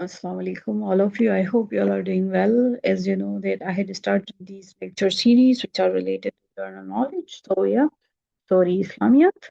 Assalamu alaikum, all of you. I hope you all are doing well. As you know, that I had started these lecture series which are related to journal knowledge. So yeah, story Islamiyat.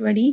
22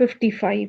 55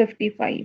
55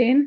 10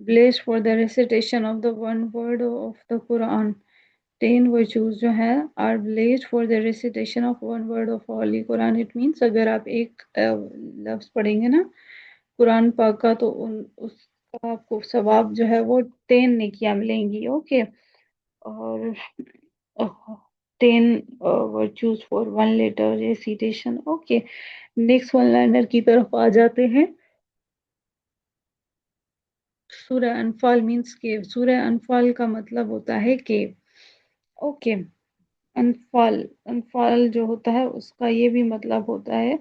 blessed for the recitation of the one word of the Quran. 10 virtues جو ہے are blessed for the recitation of one word of Holy Quran. It means اگر آپ ایک لفظ پڑھیں گے نا قرآن پاک کا تو اس کا آپ کو ثواب جو ہے وہ 10 نیکیاں ملیں گی. اوکے اور 10 virtues for one letter recitation. Okay next one liner کی طرف آ جاتے ہیں. سورہ انفال مینس کیو. سورہ انفال کا مطلب ہوتا ہے کیو. اوکے انفال انفال جو ہوتا ہے اس کا یہ بھی مطلب ہوتا ہے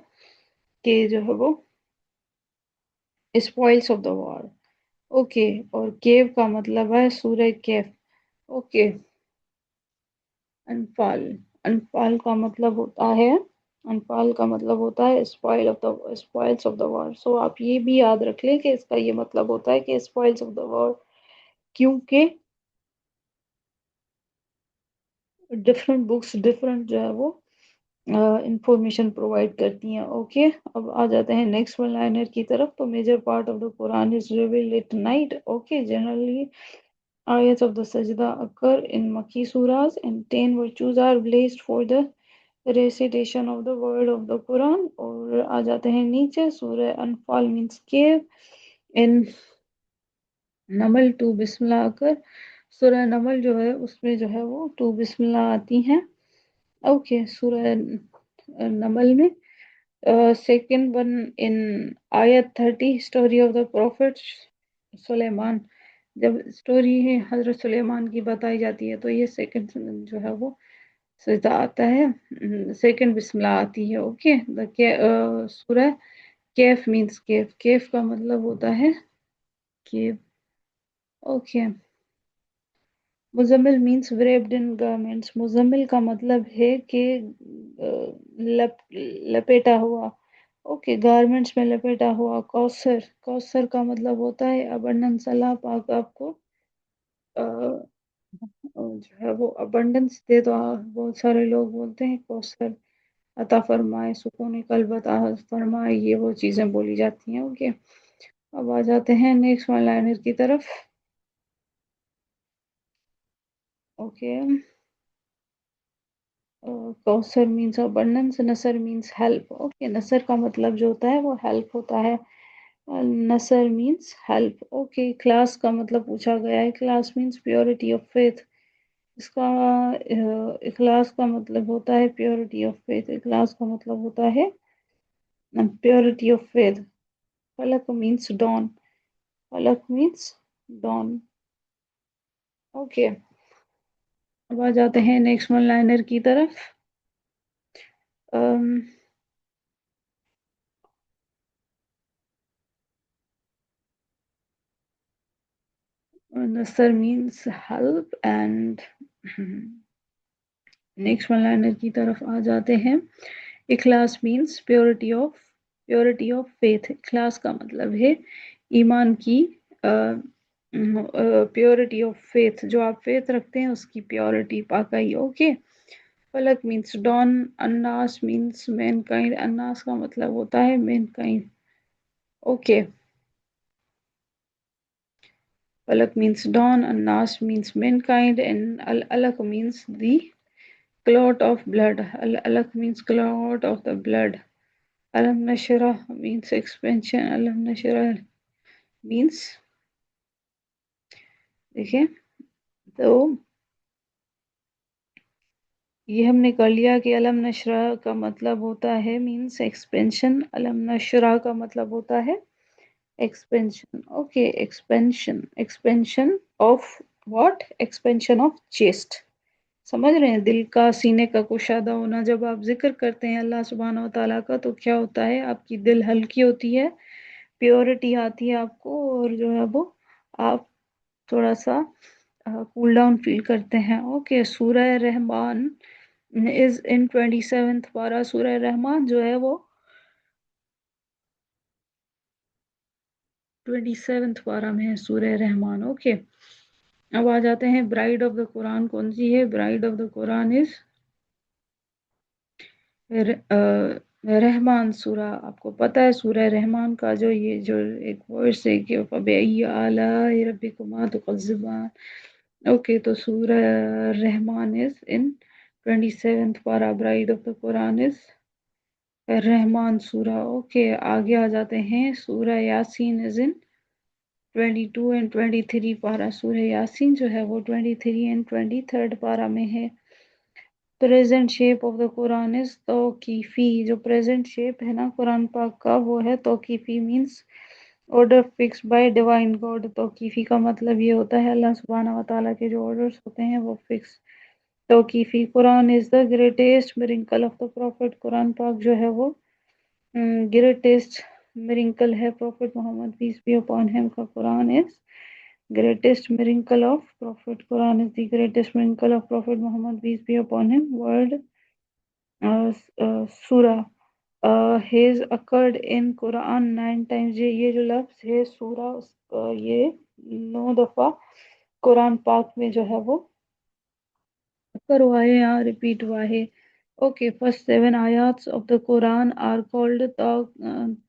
کہ جو ہے وہ spoils of the war. Okay اور کیو کا مطلب ہے سورہ کیف. اوکے انفال انفال کا مطلب ہوتا ہے انفال کا مطلب ہوتا ہے اسپوائلس آف دا وار. سو آپ یہ بھی یاد رکھ لیں کہ اس کا یہ مطلب ہوتا ہے کہ اسپوائلس آف دا وار کیونکہ ڈفرنٹ بکس ڈفرنٹ جو ہے وہ انفارمیشن پرووائڈ کرتی ہیں. اوکے اب آ جاتے ہیں نیکسٹ ون لائنر کی طرف. تو major part of the Quran is revealed at night. Okay generally آیتس of the Sajdah occur in Makki surahs and 10 virtues are blessed for the recitation of the word of the Quran. اور آ جاتے ہیں نیچے سورہ انفال means cave. in Naml 2 بسم اللہ آ کر سورہ نمل جو ہے اس میں جو ہے وہ 2 بسم اللہ آتی ہیں. اوکے سورہ نمل میں سیکنڈ ون ان آیت 30 اسٹوری آف دا پروفٹ سلیمان. جب اسٹوری ہے حضرت سلیمان کی بتائی جاتی ہے تو یہ سیکنڈ جو ہے وہ سجدہ آتا ہے. سیکنڈ بسم اللہ آتی ہے. اوکے سورہ کیف مینس کیف. کیف کا مطلب ہوتا ہے Kahf. Okay Muzzammil means wrapped in garments. Muzzammil کا مطلب ہے کہ لپیٹا ہوا. اوکے گارمنٹس میں لپیٹا ہوا. کوثر کوثر کا مطلب ہوتا ہے ابنڈنس. اللہ پاک آپ کو جو ہے وہ ابنڈنس دے. تو بہت سارے لوگ بولتے ہیں کوثر عطا فرمائے سکون قلب عطا فرمائے یہ وہ چیزیں بولی جاتی ہیں. اوکے اب آ جاتے ہیں نیکسٹ ون لائنر کی طرف. اوکے کوثر مینس ابنڈنس. نصر مینس ہیلپ. اوکے نصر کا مطلب جو ہوتا ہے وہ ہیلپ ہوتا ہے. نصر مینس ہیلپ. اوکے اخلاص کا مطلب پوچھا گیا ہے. اخلاص مینس پیورٹی آف فیتھ. اس کا اخلاص کا مطلب ہوتا ہے پیورٹی آف فیتھ. اخلاص کا مطلب ہوتا ہے purity of faith. Falaq means dawn. Falaq means dawn. Okay اب آ جاتے ہیں نیکسٹ ون لائنر کی طرف. Nasr means help and next one liner کی طرف آ جاتے ہیں. اخلاص مینس پیورٹی آف فیتھ. اخلاص کا مطلب ہے ایمان کی پیورٹی آف فیتھ. جو آپ فیتھ رکھتے ہیں اس کی پیورٹی پاکائی. Okay Falaq means dawn. Al-Nas means mankind. Al-Nas کا مطلب ہوتا ہے mankind. Okay Falaq means dawn, and nas means mankind, and al-alaq means the clot of blood. Al-alaq means clot of the blood. Alam nashrah means expansion. Alam nashrah means دیکھیں تو یہ ہم نے کر لیا کہ علم نشرہ کا مطلب ہوتا ہے مینس ایکسپینشن. علم نشرہ کا مطلب ہوتا ہے expansion. Okay expansion of what. Expansion of chest. سمجھ رہے ہیں دل کا سینے کا کشادہ ہونا. جب آپ ذکر کرتے ہیں اللہ سبحانہ و تعالیٰ کا تو کیا ہوتا ہے آپ کی دل ہلکی ہوتی ہے. پیورٹی آتی ہے آپ کو اور جو ہے وہ آپ تھوڑا سا کول ڈاؤن فیل کرتے ہیں. اوکے سورہ رحمان از ان 27th پارہ. سورہ رحمان جو ہے وہ 27th پارہ میں ہے سورہ رحمان. اوکے اب آ جاتے ہیں برائڈ آف دا قرآن کون سی ہے. برائڈ آف دا قرآن از رحمان سورہ، آپ کو پتہ ہے سورہ رحمان کا جو یہ جو ایک ورس ہے کہ فَبِأَيِّ آلَاءِ رَبِّكُمَا تُكَذِّبَانِ. اوکے تو سورہ رحمان is in 27th para bride of the Quran is رحمان سورہ. اوکے آگے آ جاتے ہیں. سورہ یاسین is in 22 and 23 پارا. سورہ یاسین جو ہے وہ 23 and 23rd پارا میں ہے. Present shape of the Quran از توقیفی. جو پریزنٹ شیپ ہے نا قرآن پاک کا وہ ہے توقیفی، means order fixed by divine God. توقیفی کا مطلب یہ ہوتا ہے اللہ سبحانہ و تعالیٰ کے جو آرڈرز ہوتے ہیں وہ فکس. توقیفی. Quran is the greatest miracles of the prophet. Quran پاک جو ہے وہ گریٹسٹ miracle ہے prophet Muhammad peace be upon him کا. قرآن از greatest miracle of Prophet. Quran is the greatest miracle of Prophet Muhammad, peace be upon him. Word surah has occurred in Quran 9 times. یہ جو لفظ ہے سورہ یہ 9 دفعہ قرآن پاک میں جو ہے وہ occur ہوا ہے یا ریپیٹ ہوا ہے. Okay, first 7 ayats of the Quran are called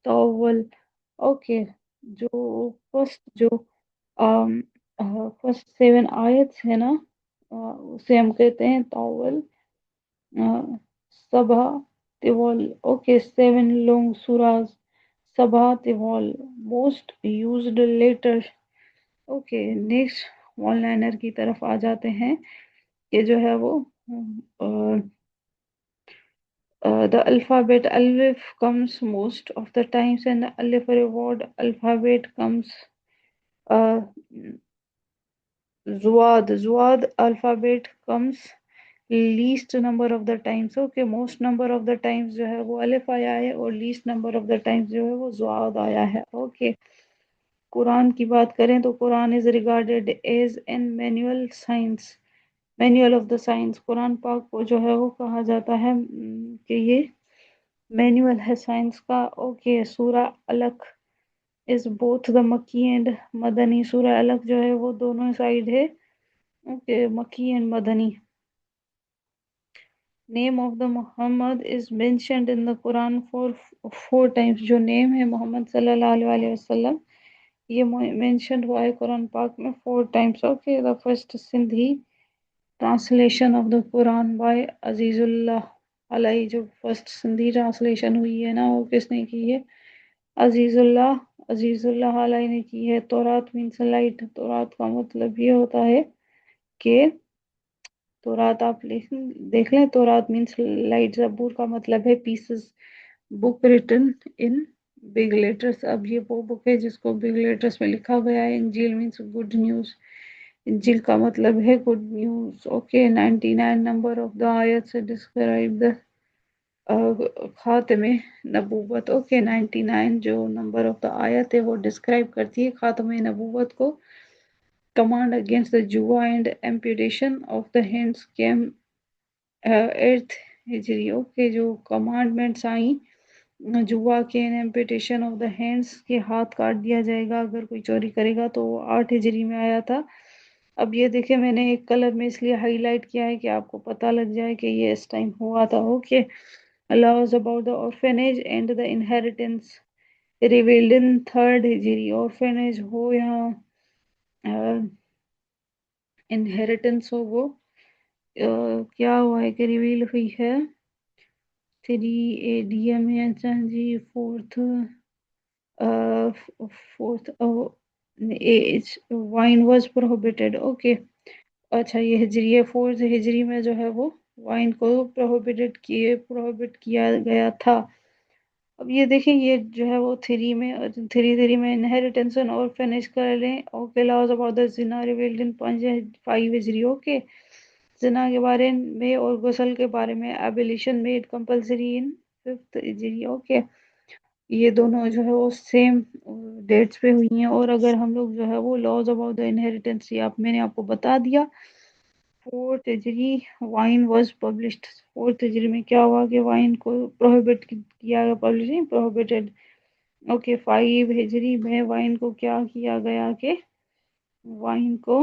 tawwal. Okay, جو first جو فرسٹ 7 آیتس ہے نا اسے ہم کہتے ہیں طول. سبا طول. اوکے 7 لانگ سوراز. سبا طول most used letter. Okay next one liner کی طرف آ جاتے ہیں. یہ جو ہے وہ the alphabet alif comes most of the times and the alif reward alphabet comes uh, Zuad alphabet comes least number of the times. Okay, most number of the times جو ہے وہ الف آیا ہے اور least number of the times جو ہے وہ زواد آیا ہے. Okay, قرآن کی بات کریں تو قرآن is regarded as an manual science. manual of the science. قرآن پاک کو جو ہے وہ کہا جاتا ہے کہ یہ مینول ہے سائنس کا. اوکے سورہ الق is both the مکی اینڈ مدنی. سورہ الق جو ہے وہ دونوں سائڈ ہے. اوکے مکی and Madani. name of the Muhammad is mentioned in the Quran for 4 times. جو name ہے محمد صلی اللہ علیہ وسلم یہ mentioned ہوا ہے قرآن پاک میں 4 times. okay, the first Sindhi translation of the Quran by عزیز اللہ علیہ. جو first سندھی translation ہوئی ہے نا وہ کس نے کی ہے؟ عزیز اللہ علیہ نے کی ہے. تورات means light. تورات کا مطلب یہ ہوتا ہے کہ تورات آپ دیکھ لیں. تورات مینس لائٹ. زبور کا مطلب ہے pieces. Book written in big letters. اب یہ وہ بک ہے جس کو بگ لیٹرز میں لکھا گیا ہے. انجیل مینس گڈ نیوز. انجیل کا مطلب ہے good news. Okay 99 number of the آیت سے ڈسکرائب دا خاتم نبوت. اوکے 99 جو نمبر آف دا آیت ہے وہ ڈسکرائب کرتی ہے خاتم نبوت کو. command against the Jua and amputation of the hands came 8th ہجری. اوکے جو کمانڈمنٹس آئیں جوا کے amputation of the hands کے ہاتھ کاٹ دیا جائے گا اگر کوئی چوری کرے گا تو وہ 8 ہجری میں آیا تھا. اب یہ دیکھیں میں نے ایک کلر میں اس لیے ہائی لائٹ کیا ہے کہ آپ کو پتہ لگ جائے کہ یہ اس ٹائم ہوا تھا. Okay laws about the orphanage and the inheritance revealed in 3rd ہجری. orphanage ہو یا انہیریٹنس ہو وہ کیا ہوا ہے کہ ریویل ہوئی ہے 3 AD میں. اچھا جی fourth age wine was prohibited. Okay اچھا یہ ہجری ہے 4th ہجری میں جو ہے وہ وائن کو پروہیبٹ کیا گیا تھا. اب یہ دیکھیں یہ جو ہے وہ 3 میں انہیریٹنس اور فنش کر لیں. اوکے لاز اباؤٹ دا زنا ریویلڈ ان 5 ہجری. اوکے زنا کے بارے میں اور غسل کے بارے میں ایبولیشن میڈ کمپلسری ان 5th ہجری. اوکے یہ دونوں جو ہے وہ سیم ڈیٹس پہ ہوئی ہیں. اور اگر ہم لوگ جو ہے وہ لاز اباؤٹ دا انہیریٹنس یہ میں نے آپ کو بتا دیا. 4th ہجری وائن واز پبلشڈ. 4th ہجری میں کیا ہوا کہ وائن کو پروہیبٹ کیا گیا. Publishing prohibited. اوکے 5 ہجری میں وائن کو کیا کیا گیا کہ وائن کو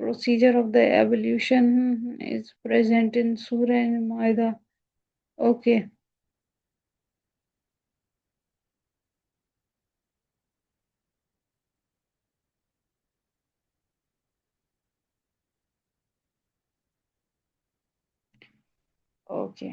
Procedure of the evolution is present in Surah Al-Maida. Okay, okay.